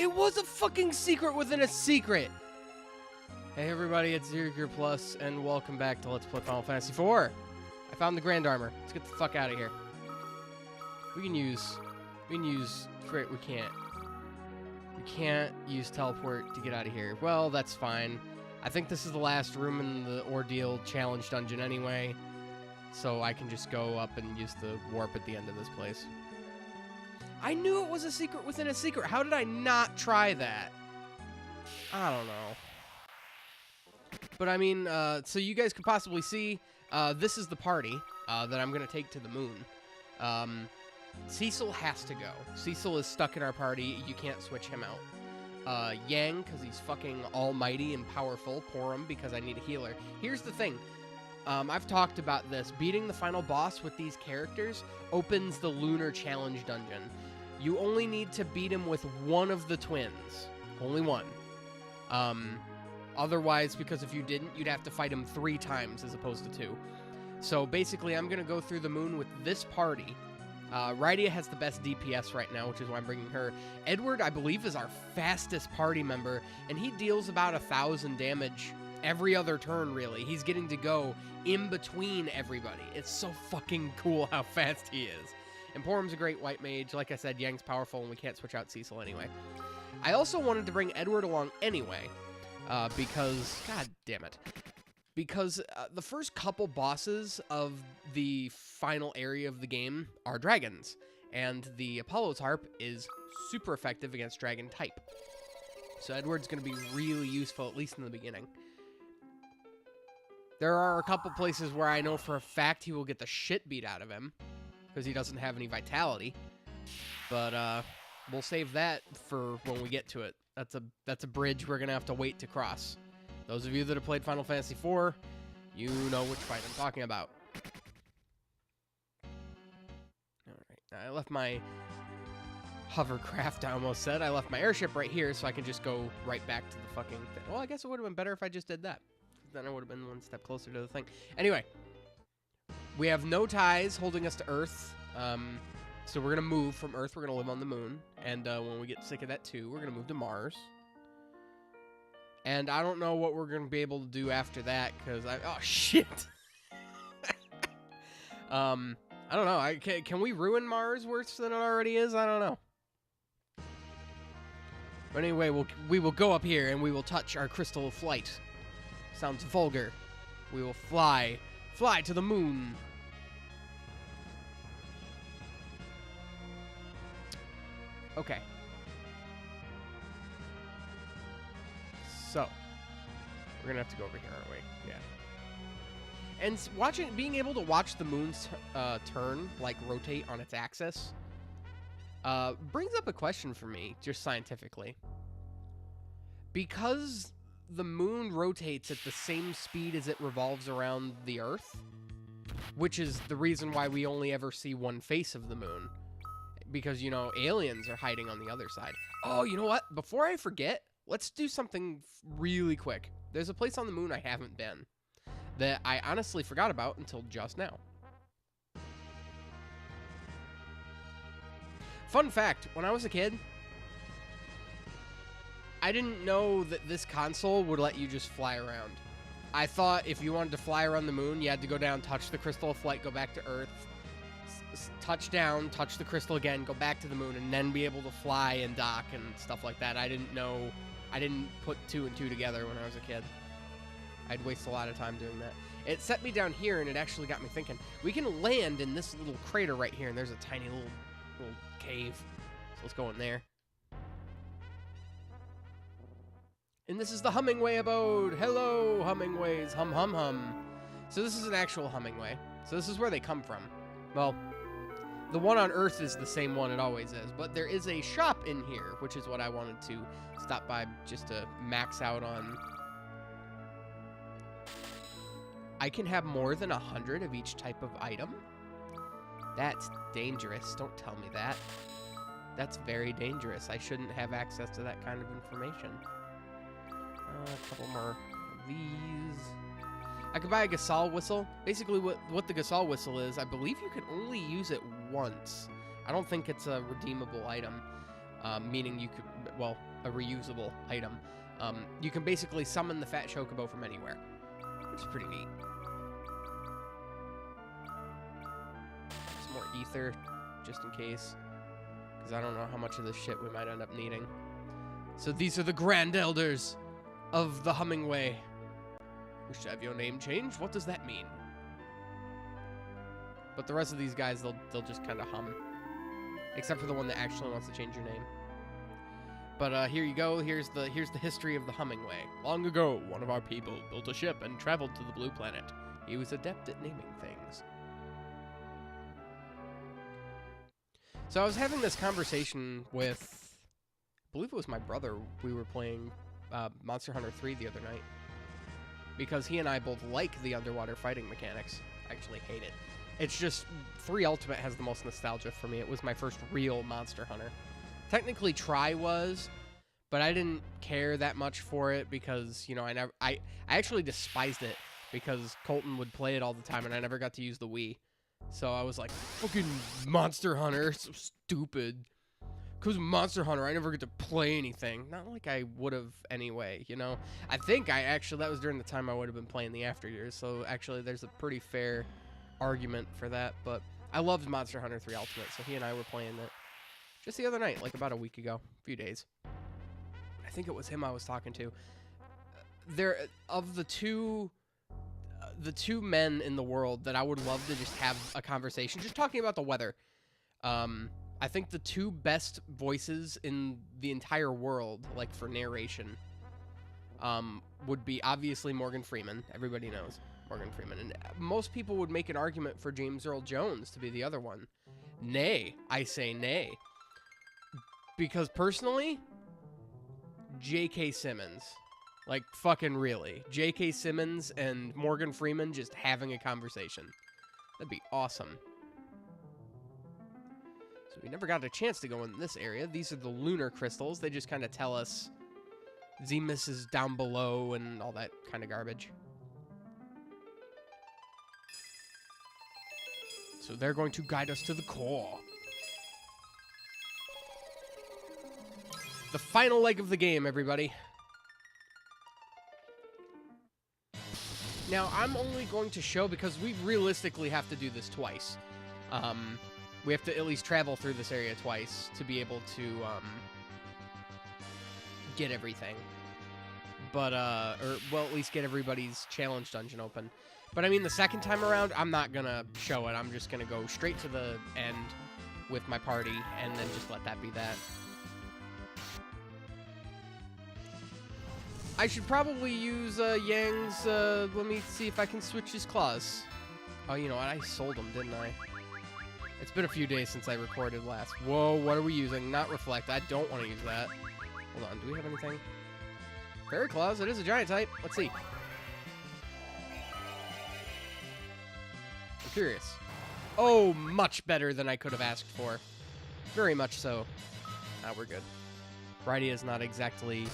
It was a fucking secret within a secret! Hey everybody, it's ZGP Plus, and welcome back to Let's Play Final Fantasy IV. I found the Grand Armor. Let's get the fuck out of here. We can use, we can't use teleport to get out of here. Well, that's fine. I think this is the last room in the Ordeal Challenge Dungeon anyway, so I can just go up and use the warp at the end of this place. I knew it was a secret within a secret. How did I not try that? I don't know. But I mean, so you guys could possibly see, this is the party that I'm going to take to the moon. Cecil has to go. Cecil is stuck in our party. You can't switch him out. Yang, because he's fucking almighty and powerful. Porum, because I need a healer. Here's the thing. I've talked about this. Beating the final boss with these characters opens the Lunar Challenge Dungeon. You only need to beat him with one of the twins. Only one. Otherwise, because if you didn't, you'd have to fight him 3 times as opposed to 2. So basically, I'm going to go through the moon with this party. Rydia has the best DPS right now, which is why I'm bringing her. Edward, I believe, is our fastest party member, and he deals about 1,000 damage every other turn, really. He's getting to go in between everybody. It's so fucking cool how fast he is. And Porum's a great white mage. Like I said, Yang's powerful, and we can't switch out Cecil anyway. I also wanted to bring Edward along anyway, because... God damn it. Because the first couple bosses of the final area of the game are dragons, and the Apollo's Harp is super effective against dragon type. So Edward's going to be really useful, at least in the beginning. There are a couple places where I know for a fact he will get the shit beat out of him, because he doesn't have any vitality. But we'll save that for when we get to it. That's a bridge we're going to have to wait to cross. Those of you that have played Final Fantasy IV, you know which fight I'm talking about. Alright, I left my hovercraft, I almost said. I left my airship right here, so I can just go right back to the fucking thing. Well, I guess it would have been better if I just did that. Then I would have been one step closer to the thing. Anyway, we have no ties holding us to Earth. So we're going to move from Earth. We're going to live on the moon. And when we get sick of that too, we're going to move to Mars. And I don't know what we're going to be able to do after that, because oh, shit! I don't know. Can we ruin Mars worse than it already is? I don't know. But anyway, we will go up here, and we will touch our crystal of flight. Sounds vulgar. We will fly to the moon. Okay. So, we're gonna have to go over here, aren't we? Yeah. And being able to watch the moon's turn, like rotate on its axis, brings up a question for me, just scientifically. Because the moon rotates at the same speed as it revolves around the Earth, which is the reason why we only ever see one face of the moon. Because, you know, aliens are hiding on the other side. Oh, you know what? Before I forget, let's do something really quick. There's a place on the moon I haven't been that I honestly forgot about until just now. Fun fact, when I was a kid, I didn't know that this console would let you just fly around. I thought if you wanted to fly around the moon, you had to go down, touch the crystal of flight, go back to Earth, touch down, touch the crystal again, go back to the moon, and then be able to fly and dock and stuff like that. I didn't know. I didn't put 2 and 2 together when I was a kid. I'd waste a lot of time doing that. It set me down here, and it actually got me thinking. We can land in this little crater right here, and there's a tiny little cave. So let's go in there. And this is the Hummingway abode. Hello, Hummingways. Hum, hum, hum. So this is an actual Hummingway. So this is where they come from. Well, the one on Earth is the same one it always is, but there is a shop in here, which is what I wanted to stop by just to max out on. I can have more than 100 of each type of item? That's dangerous. Don't tell me that. That's very dangerous. I shouldn't have access to that kind of information. A couple more of these. I could buy a Gasol whistle. Basically, what the Gasol whistle is, I believe you can only use it once. I don't think it's a redeemable item, meaning you could, well, a reusable item. You can basically summon the fat chocobo from anywhere, which is pretty neat. Some more ether, just in case, because I don't know how much of this shit we might end up needing. So these are the Grand Elders of the Hummingway. Wish to have your name changed? What does that mean? But the rest of these guys, they'll just kind of hum. Except for the one that actually wants to change your name. But here you go. Here's the history of the Hummingway. Long ago, one of our people built a ship and traveled to the Blue Planet. He was adept at naming things. So I was having this conversation with, I believe it was my brother. We were playing Monster Hunter 3 the other night. Because he and I both like the underwater fighting mechanics. I actually hate it. It's just, 3 Ultimate has the most nostalgia for me. It was my first real Monster Hunter. Technically, Tri was, but I didn't care that much for it because, you know, I actually despised it because Colton would play it all the time and I never got to use the Wii. So I was like, fucking Monster Hunter, so stupid. Because Monster Hunter, I never get to play anything. Not like I would have anyway, you know. I think that was during the time I would have been playing the After Years. So actually, there's a pretty fair argument for that. But I loved Monster Hunter 3 Ultimate, so he and I were playing it just the other night, like about a week ago, a few days. I think it was him I was talking to. Of the two men in the world that I would love to just have a conversation, just talking about the weather. I think the 2 best voices in the entire world, like for narration, would be obviously Morgan Freeman. Everybody knows Morgan Freeman. And most people would make an argument for James Earl Jones to be the other one. Nay, I say nay. Because personally, J.K. Simmons. Like, fucking really. J.K. Simmons and Morgan Freeman just having a conversation. That'd be awesome. So we never got a chance to go in this area. These are the lunar crystals. They just kind of tell us Zemus is down below and all that kind of garbage. So they're going to guide us to the core. The final leg of the game, everybody. Now, I'm only going to show, because we realistically have to do this twice. We have to at least travel through this area twice to be able to get everything. But, well, at least get everybody's challenge dungeon open. But, I mean, the second time around, I'm not going to show it. I'm just going to go straight to the end with my party and then just let that be that. I should probably use Yang's, let me see if I can switch his claws. Oh, you know what? I sold them, didn't I? It's been a few days since I recorded last. Whoa, what are we using? Not Reflect. I don't want to use that. Hold on, do we have anything? Fairy Claws, it is a giant type. Let's see. I'm curious. Oh, much better than I could have asked for. Very much so. Ah, we're good. Bridie is not exactly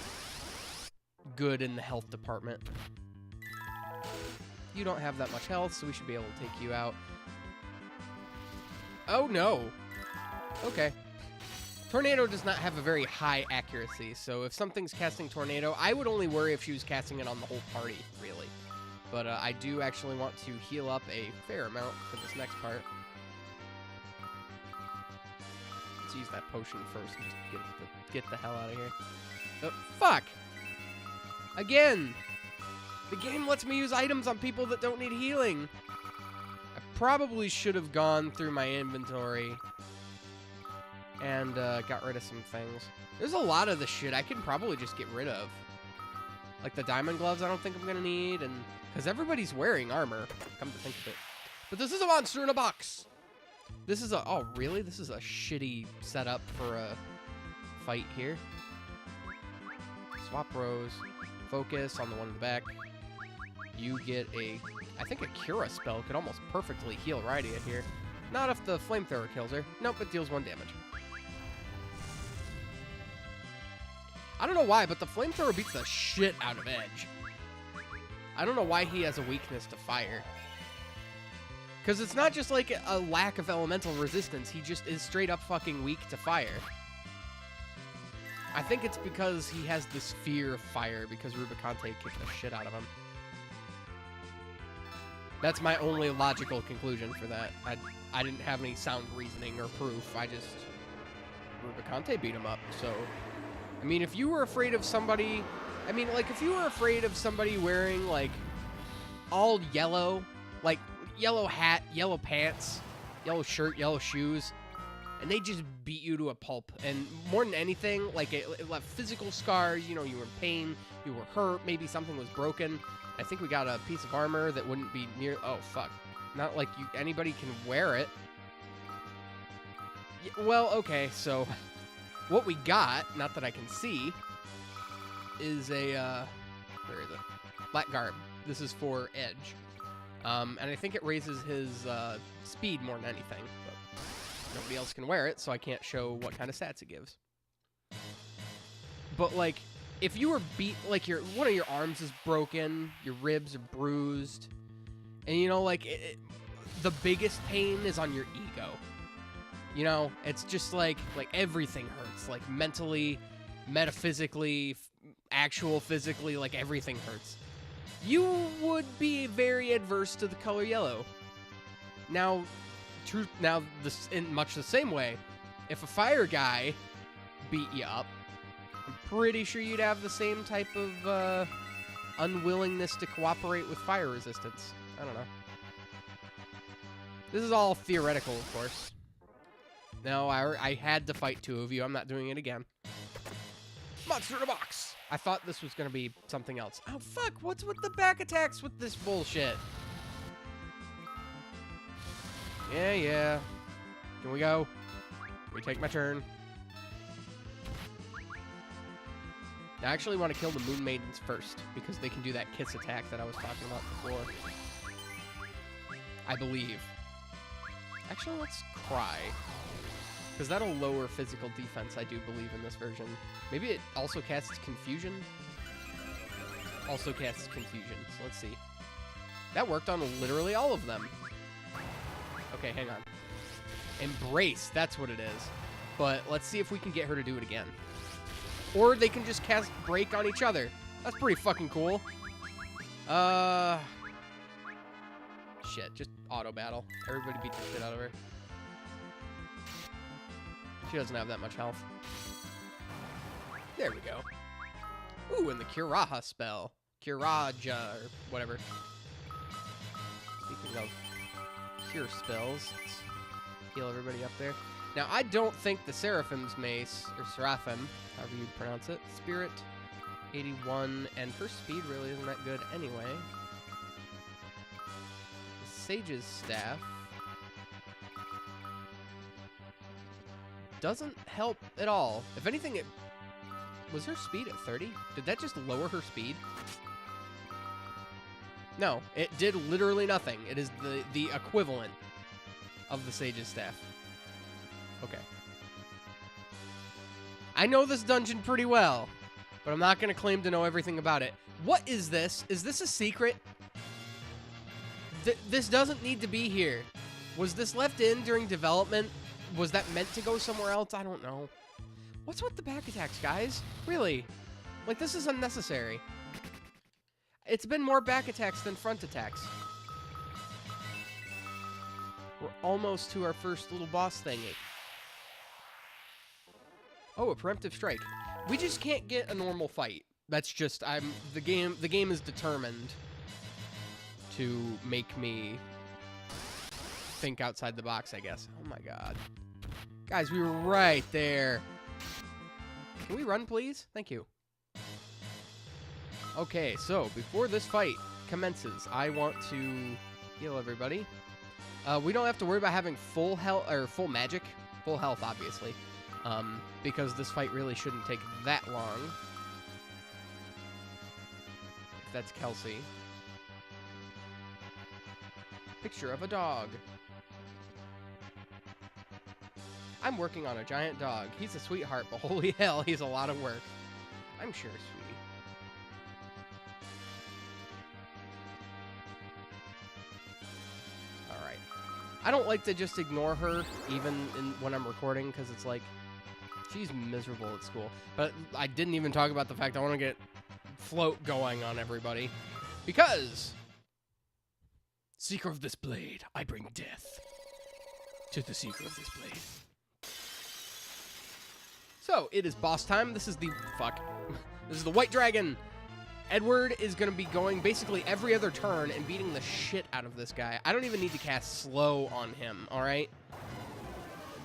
good in the health department. You don't have that much health, so we should be able to take you out. Oh, no. Okay. Tornado does not have a very high accuracy, so if something's casting Tornado, I would only worry if she was casting it on the whole party, really. But I do actually want to heal up a fair amount for this next part. Let's use that potion first and just get the hell out of here. Oh, fuck! Again! The game lets me use items on people that don't need healing. I probably should have gone through my inventory and got rid of some things. There's a lot of the shit I can probably just get rid of. Like the diamond gloves I don't think I'm going to need, and because everybody's wearing armor, come to think of it. But this is a monster in a box! This is a... Oh, really? This is a shitty setup for a fight here. Swap rows. Focus on the one in the back. You get a... I think a Cura spell could almost perfectly heal Rydia here. Not if the flamethrower kills her. Nope, it deals 1 damage. I don't know why, but the flamethrower beats the shit out of Edge. I don't know why he has a weakness to fire. Because it's not just like a lack of elemental resistance. He just is straight up fucking weak to fire. I think it's because he has this fear of fire because Rubicante kicked the shit out of him. That's my only logical conclusion for that. I didn't have any sound reasoning or proof. I just... Rubicante beat him up, so... I mean, if you were afraid of somebody... I mean, like, if you were afraid of somebody wearing, like, all yellow, like, yellow hat, yellow pants, yellow shirt, yellow shoes, and they just beat you to a pulp, and more than anything, like, it left physical scars, you know, you were in pain, you were hurt, maybe something was broken. I think we got a piece of armor that wouldn't be near... Oh, fuck. Not like anybody can wear it. Yeah, well, okay, so... What we got, not that I can see, is a, where is it? Black Garb. This is for Edge. And I think it raises his speed more than anything, but nobody else can wear it, so I can't show what kind of stats it gives. But, like, if you were beat, like, one of your arms is broken, your ribs are bruised, and, you know, like, the biggest pain is on your ego. You know, it's just like everything hurts, like mentally, metaphysically, physically, like everything hurts. You would be very adverse to the color yellow. Now, this in much the same way, if a fire guy beat you up, I'm pretty sure you'd have the same type of unwillingness to cooperate with fire resistance. I don't know. This is all theoretical, of course. No, I had to fight two of you. I'm not doing it again. Monster in a box! I thought this was going to be something else. Oh, fuck! What's with the back attacks with this bullshit? Yeah. Can we go? Can we take my turn? I actually want to kill the Moon Maidens first, because they can do that kiss attack that I was talking about before. I believe. Actually, let's cry. Because that'll lower physical defense, I do believe, in this version. Maybe it also casts Confusion? Also casts Confusion, so let's see. That worked on literally all of them. Okay, hang on. Embrace, that's what it is. But let's see if we can get her to do it again. Or they can just cast Break on each other. That's pretty fucking cool. Shit, just auto battle. Everybody beat the shit out of her. She doesn't have that much health. There we go. Ooh, and the Curaha spell. Curaja, or whatever. Speaking of cure spells, let's heal everybody up there. Now, I don't think the Seraphim's Mace, or Seraphim, however you pronounce it, Spirit 81, and her speed really isn't that good anyway. The Sage's Staff doesn't help at all. If anything, it was her speed at 30? Did that just lower her speed? No, it did literally nothing. It is the equivalent of the Sage's Staff. Okay. I know this dungeon pretty well, but I'm not going to claim to know everything about it. What is this? Is this a secret? This doesn't need to be here. Was this left in during development? Was that meant to go somewhere else? I don't know. What's with the back attacks, guys? Really? Like, this is unnecessary. It's been more back attacks than front attacks. We're almost to our first little boss thingy. Oh, a preemptive strike. We just can't get a normal fight. That's just, the game is determined to make me think outside the box, I guess. Oh my god. Guys, we were right there. Can we run, please? Thank you. Okay, so before this fight commences, I want to heal everybody. We don't have to worry about having full health, or full magic. Full health, obviously. Because this fight really shouldn't take that long. If that's Kelsey. Picture of a dog. I'm working on a giant dog. He's a sweetheart, but holy hell, he's a lot of work. I'm sure, sweetie. Alright. I don't like to just ignore her, even when I'm recording, because it's like, She's miserable at school. But I didn't even talk about the fact I want to get float going on everybody. Because... Seeker of this blade, I bring death to the seeker of this blade. So, it is boss time. This is the... Fuck. This is the White Dragon. Edward is going to be going basically every other turn and beating the shit out of this guy. I don't even need to cast slow on him, alright?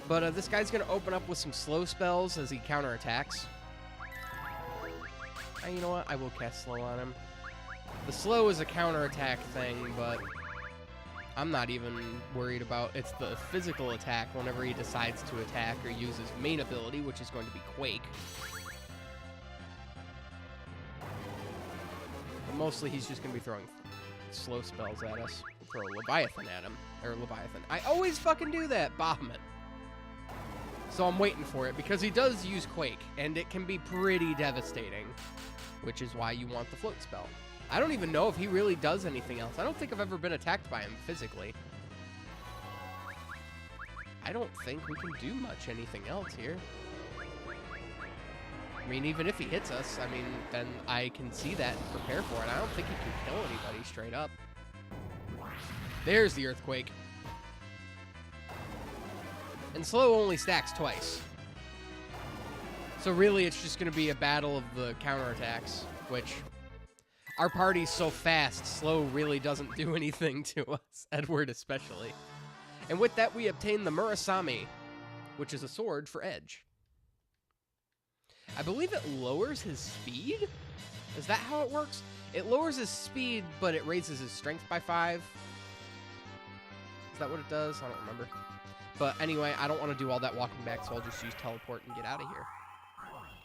But this guy's going to open up with some slow spells as he counterattacks. You know what? I will cast slow on him. The slow is a counterattack thing, but I'm not even worried about... It's the physical attack whenever he decides to attack or use his main ability, which is going to be Quake. But mostly he's just going to be throwing slow spells at us. Throw a Leviathan at him. Or Leviathan. I always fucking do that! Bahamut. So I'm waiting for it, because he does use Quake, and it can be pretty devastating, which is why you want the float spell. I don't even know if he really does anything else. I don't think I've ever been attacked by him physically. I don't think we can do much anything else here. I mean, even if he hits us, I mean, then I can see that and prepare for it. I don't think he can kill anybody straight up. There's the Earthquake. And slow only stacks twice. So really, it's just going to be a battle of the counterattacks, which our party's so fast, slow really doesn't do anything to us, Edward especially. And with that, we obtain the Murasame, which is a sword for Edge. I believe it lowers his speed? Is that how it works? It lowers his speed, but it raises his strength by 5. Is that what it does? I don't remember. But anyway, I don't want to do all that walking back, so I'll just use teleport and get out of here.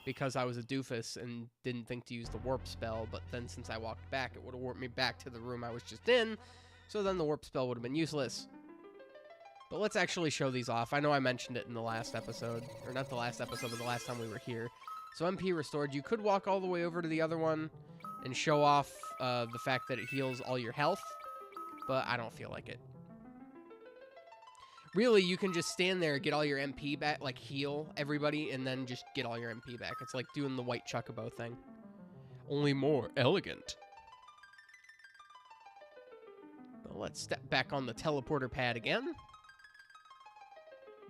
Because I was a doofus and didn't think to use the warp spell, but then since I walked back, it would have warped me back to the room I was just in, so then the warp spell would have been useless. But let's actually show these off. I know I mentioned it in the last episode, or not the last episode, but the last time we were here. So MP restored. You could walk all the way over to the other one and show off the fact that it heals all your health, but I don't feel like it. Really, you can just stand there, get all your MP back, like heal everybody, and then just get all your MP back. It's like doing the white Chocobo thing. Only more elegant. But let's step back on the teleporter pad again.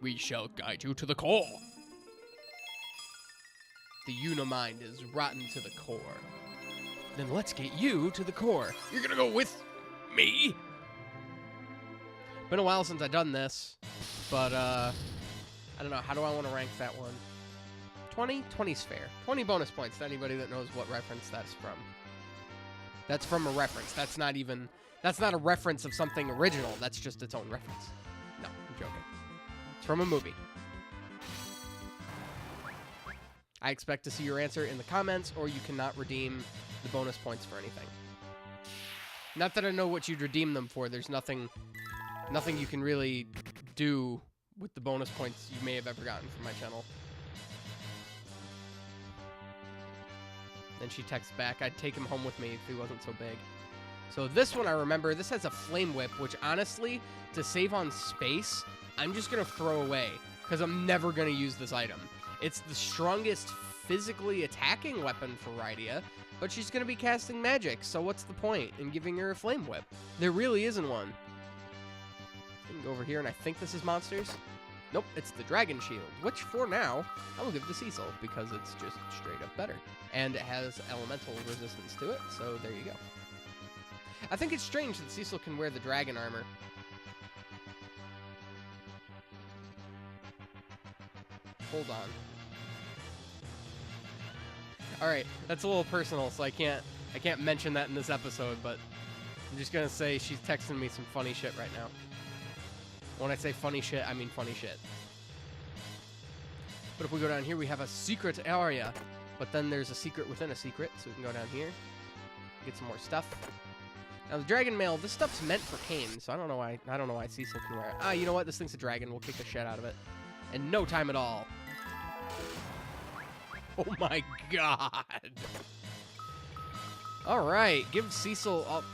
We shall guide you to the core. The Unimind is rotten to the core. Then let's get you to the core. You're gonna go with me? Been a while since I've done this, but I don't know. How do I want to rank that one? 20? 20's fair. 20 bonus points to anybody that knows what reference that's from. That's from a reference. That's not a reference of something original. That's just its own reference. No, I'm joking. It's from a movie. I expect to see your answer in the comments, or you cannot redeem the bonus points for anything. Not that I know what you'd redeem them for. There's nothing you can really do with the bonus points you may have ever gotten from my channel. Then she texts back, I'd take him home with me if he wasn't so big. So this one I remember, this has a Flame Whip, which honestly, to save on space, I'm just going to throw away, because I'm never going to use this item. It's the strongest physically attacking weapon for Rydia, but she's going to be casting magic, so what's the point in giving her a Flame Whip? There really isn't one. I can go over here, and I think this is monsters. Nope, it's the Dragon Shield, which for now, I will give to Cecil, because it's just straight up better. And it has elemental resistance to it, so there you go. I think it's strange that Cecil can wear the dragon armor. Hold on. Alright, that's a little personal, so I can't mention that in this episode, but I'm just gonna say she's texting me some funny shit right now. When I say funny shit, I mean funny shit. But if we go down here, we have a secret area. But then there's a secret within a secret, so we can go down here, get some more stuff. Now the dragon mail, this stuff's meant for Kane, so I don't know why Cecil can wear it. Ah, you know what? This thing's a dragon. We'll kick the shit out of it. In no time at all. Oh my god. Alright, give Cecil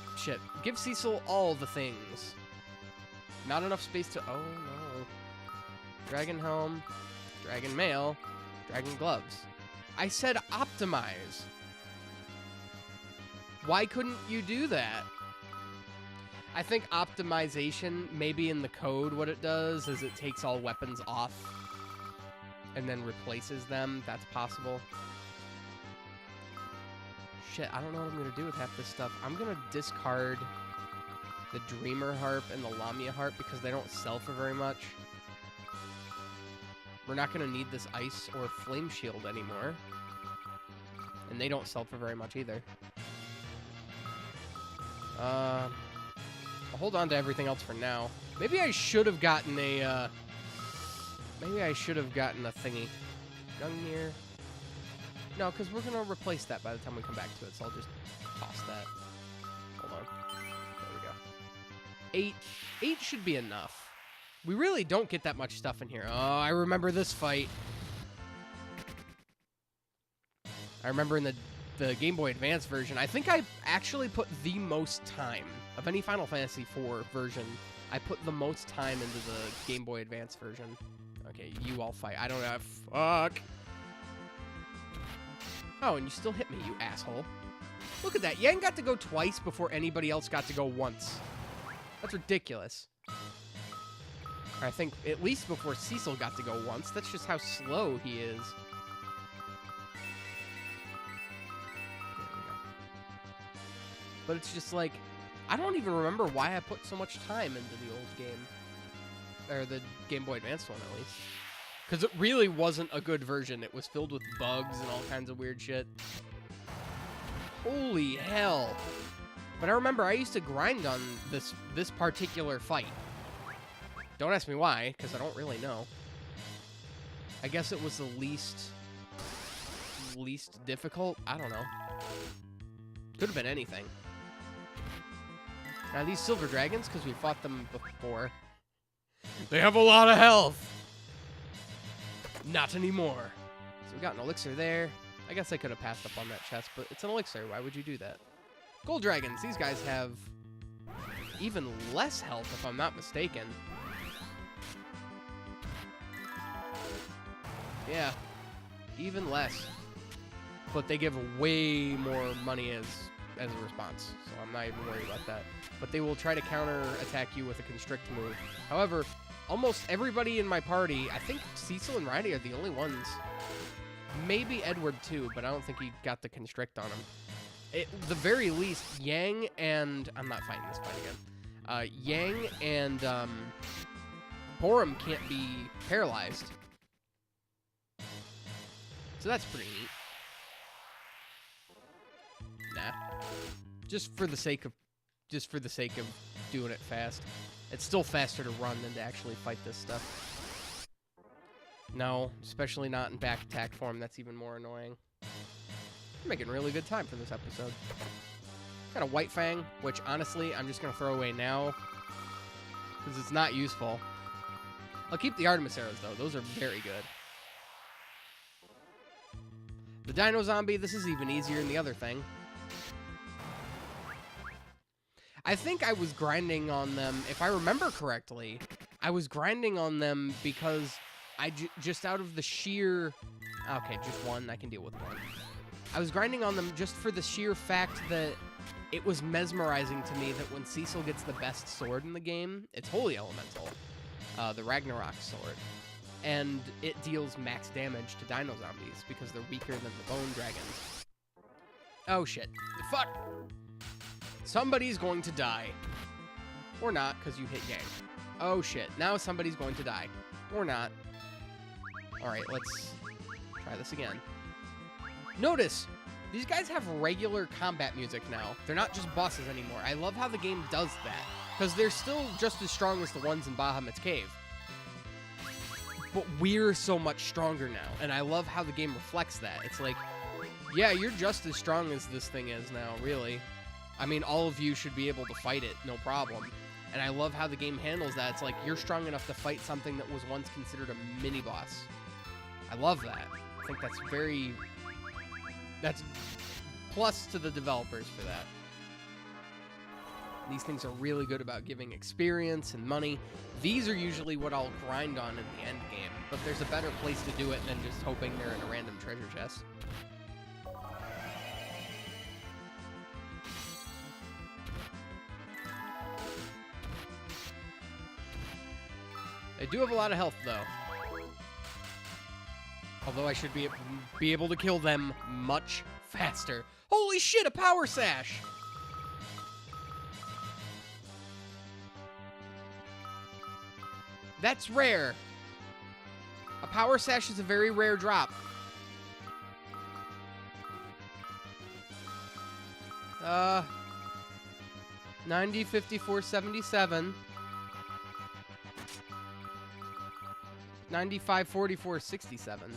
Give Cecil all the things. Not enough space to... Oh, no. Dragon Helm. Dragon Mail. Dragon gloves. I said optimize. Why couldn't you do that? I think optimization, maybe in the code, what it does is it takes all weapons off and then replaces them. That's possible. Shit, I don't know what I'm going to do with half this stuff. I'm going to discard the Dreamer Harp and the Lamia Harp because they don't sell for very much. We're not going to need this Ice or Flame Shield anymore. And they don't sell for very much either. I'll hold on to everything else for now. Maybe I should have gotten a, maybe I should have gotten a thingy. Gungnir. No, because we're going to replace that by the time we come back to it, so I'll just toss that. Hold on. There we go. 8 should be enough. We really don't get that much stuff in here. Oh, I remember this fight. I remember in the Game Boy Advance version, I think I actually put the most time of any Final Fantasy IV version. I put the most time into the Game Boy Advance version. Okay, you all fight. I don't have... Fuck. Oh, and you still hit me, you asshole. Look at that. Yang got to go twice before anybody else got to go once. That's ridiculous. I think at least before Cecil got to go once. That's just how slow he is. But it's just like, I don't even remember why I put so much time into the old game. Or the Game Boy Advance one, at least. Because it really wasn't a good version. It was filled with bugs and all kinds of weird shit. Holy hell. But I remember I used to grind on this particular fight. Don't ask me why, because I don't really know. I guess it was the least difficult? I don't know. Could have been anything. Now these silver dragons, because we fought them before, they have a lot of health. Not anymore. So we got an elixir there. I guess I could have passed up on that chest, but it's an elixir. Why would you do that? Gold dragons. These guys have even less health, if I'm not mistaken. Yeah, even less. But they give way more money as a response, so I'm not even worried about that. But they will try to counter-attack you with a constrict move. However, almost everybody in my party, I think Cecil and Riley are the only ones. Maybe Edward too, but I don't think he got the constrict on him. At the very least, Yang and... I'm not fighting this fight again. Yang and Borum can't be paralyzed. So that's pretty neat. Nah. Just for the sake of doing it fast. It's still faster to run than to actually fight this stuff. No, especially not in back attack form. That's even more annoying. I'm making really good time for this episode. Got a White Fang, which honestly I'm just going to throw away now because it's not useful. I'll keep the Artemis arrows though. Those are very good. The Dino Zombie, this is even easier than the other thing. I think I was grinding on them, if I remember correctly, I was grinding on them because I just out of the sheer... Okay, just one. I can deal with one. I was grinding on them just for the sheer fact that it was mesmerizing to me that when Cecil gets the best sword in the game, it's Holy Elemental, the Ragnarok sword, and it deals max damage to Dino Zombies because they're weaker than the Bone Dragons. Oh shit. Fuck! Somebody's going to die. Or not, because you hit Yang. Oh shit, now somebody's going to die. Or not. Alright, let's try this again. Notice, these guys have regular combat music now. They're not just bosses anymore. I love how the game does that, because they're still just as strong as the ones in Bahamut's Cave. But we're so much stronger now, and I love how the game reflects that. It's like, yeah, you're just as strong as this thing is now, really. I mean, all of you should be able to fight it, no problem. And I love how the game handles that. It's like, you're strong enough to fight something that was once considered a mini-boss. I love that. I think that's very... That's plus to the developers for that. These things are really good about giving experience and money. These are usually what I'll grind on in the end game, but there's a better place to do it than just hoping they're in a random treasure chest. They do have a lot of health, though. Although I should be able to kill them much faster. Holy shit, a power sash! That's rare. A power sash is a very rare drop. 90, 54, 77. 95, 44, 67.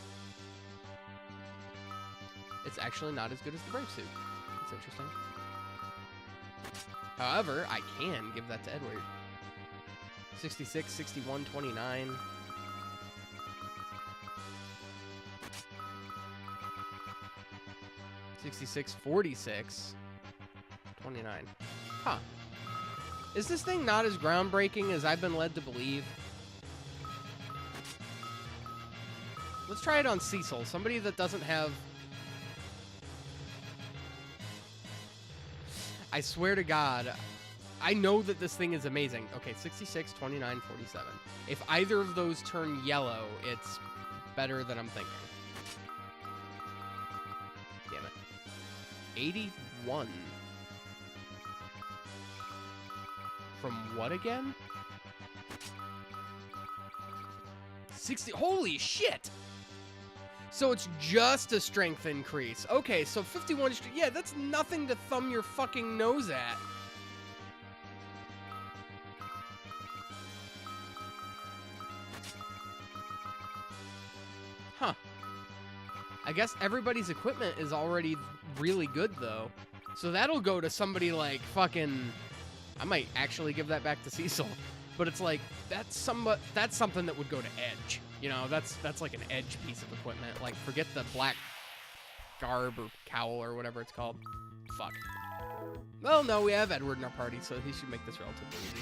It's actually not as good as the Brave Suit. That's interesting. However, I can give that to Edward. 66, 61, 29. $66, 46, 29. Huh. Is this thing not as groundbreaking as I've been led to believe? Let's try it on Cecil, somebody that doesn't have... I swear to God, I know that this thing is amazing. Okay, 66, 29, 47. If either of those turn yellow, it's better than I'm thinking. Damn it. 81. From what again? 60. Holy shit! So it's just a strength increase. Okay, so 51. Yeah, that's nothing to thumb your fucking nose at. Huh. I guess everybody's equipment is already really good, though. So that'll go to somebody like fucking... I might actually give that back to Cecil. But it's like, that's something that would go to Edge. You know, that's like an Edge piece of equipment. Like, forget the black garb or cowl or whatever it's called. Fuck. Well, no, we have Edward in our party, so he should make this relatively easy.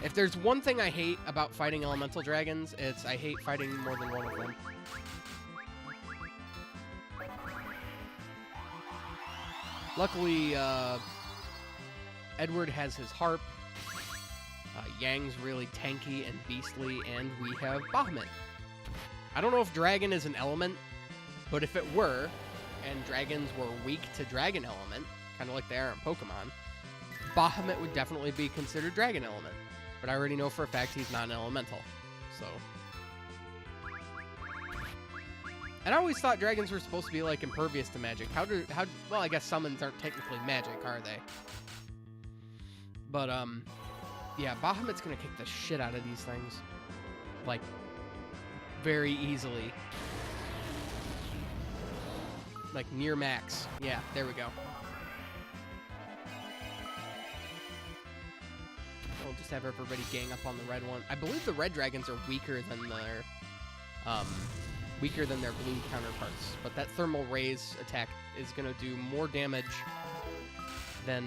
If there's one thing I hate about fighting elemental dragons, it's I hate fighting more than one of them. Luckily, Edward has his harp. Yang's really tanky and beastly, and we have Bahamut. I don't know if dragon is an element, but if it were, and dragons were weak to dragon element, kind of like they are in Pokemon, Bahamut would definitely be considered dragon element. But I already know for a fact he's not an elemental, so... And I always thought dragons were supposed to be, like, impervious to magic. Well, I guess summons aren't technically magic, are they? But, yeah, Bahamut's gonna kick the shit out of these things. Like, very easily. Like, near max. Yeah, there we go. We'll just have everybody gang up on the red one. I believe the red dragons are weaker than their blue counterparts. But that thermal rays attack is gonna do more damage than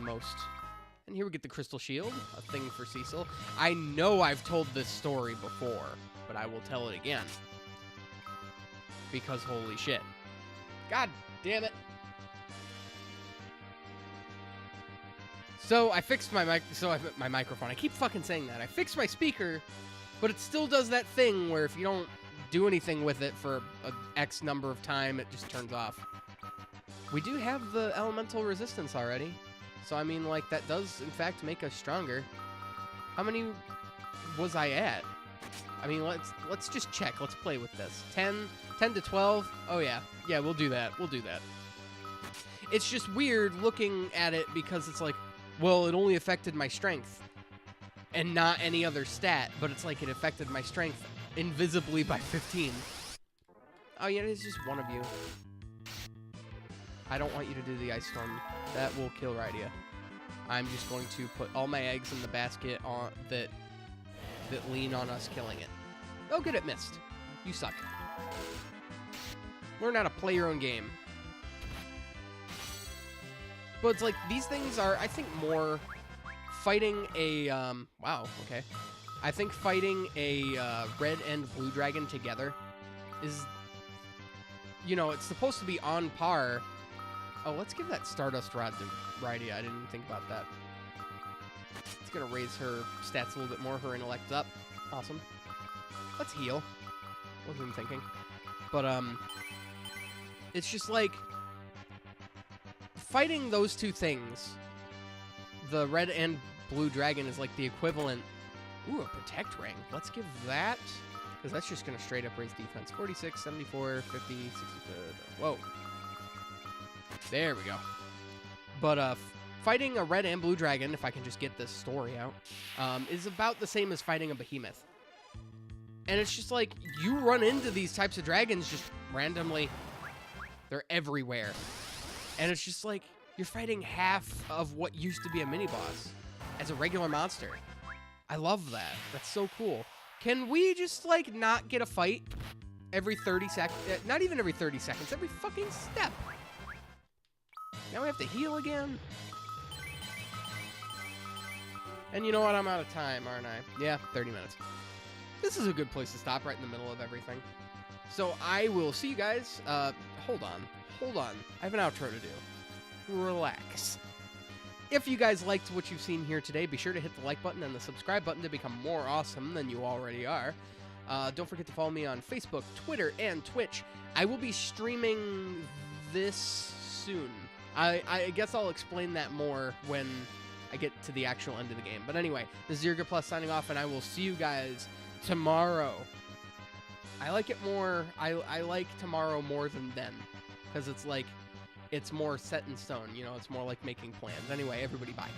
most. And here we get the Crystal Shield, a thing for Cecil. I know I've told this story before, but I will tell it again. Because holy shit. God damn it. So I fixed my microphone. I keep fucking saying that. I fixed my speaker, but it still does that thing where if you don't do anything with it for a X number of time, it just turns off. We do have the elemental resistance already. So, I mean, like, that does, in fact, make us stronger. How many was I at? I mean, let's just check. Let's play with this. 10 to 12? Oh, yeah. Yeah, we'll do that. We'll do that. It's just weird looking at it because it's like, well, it only affected my strength and not any other stat, but it's like it affected my strength invisibly by 15. Oh, yeah, it's just one of you. I don't want you to do the Ice Storm. That will kill Rydia. I'm just going to put all my eggs in the basket that lean on us killing it. Oh, good, it missed. You suck. Learn how to play your own game. But it's like, these things are, I think, more fighting a, wow, okay. I think fighting a red and blue dragon together is, you know, it's supposed to be on par. Oh, let's give that Stardust Rod to Rydia. I didn't think about that. It's going to raise her stats a little bit more. Her intellect's up. Awesome. Let's heal. Wasn't even thinking. But, it's just like, fighting those two things, the red and blue dragon is like the equivalent. Ooh, a protect ring. Let's give that, because that's just going to straight up raise defense. 46, 74, 50, 60. Whoa. There we go. But fighting a red and blue dragon, if I can just get this story out, is about the same as fighting a behemoth. And it's just like, you run into these types of dragons just randomly. They're everywhere. And it's just like, you're fighting half of what used to be a mini-boss as a regular monster. I love that. That's so cool. Can we just, like, not get a fight every 30 seconds? Not even every 30 seconds. Every fucking step. Now we have to heal again. And you know what? I'm out of time, aren't I? Yeah, 30 minutes. This is a good place to stop, right in the middle of everything. So I will see you guys. Hold on. I have an outro to do. Relax. If you guys liked what you've seen here today, be sure to hit the like button and the subscribe button to become more awesome than you already are. Don't forget to follow me on Facebook, Twitter, and Twitch. I will be streaming this soon. I guess I'll explain that more when I get to the actual end of the game. But anyway, this is ZGP Plus signing off, and I will see you guys tomorrow. I like it more. I like tomorrow more than then, because it's like, it's more set in stone. You know, it's more like making plans. Anyway, everybody, bye.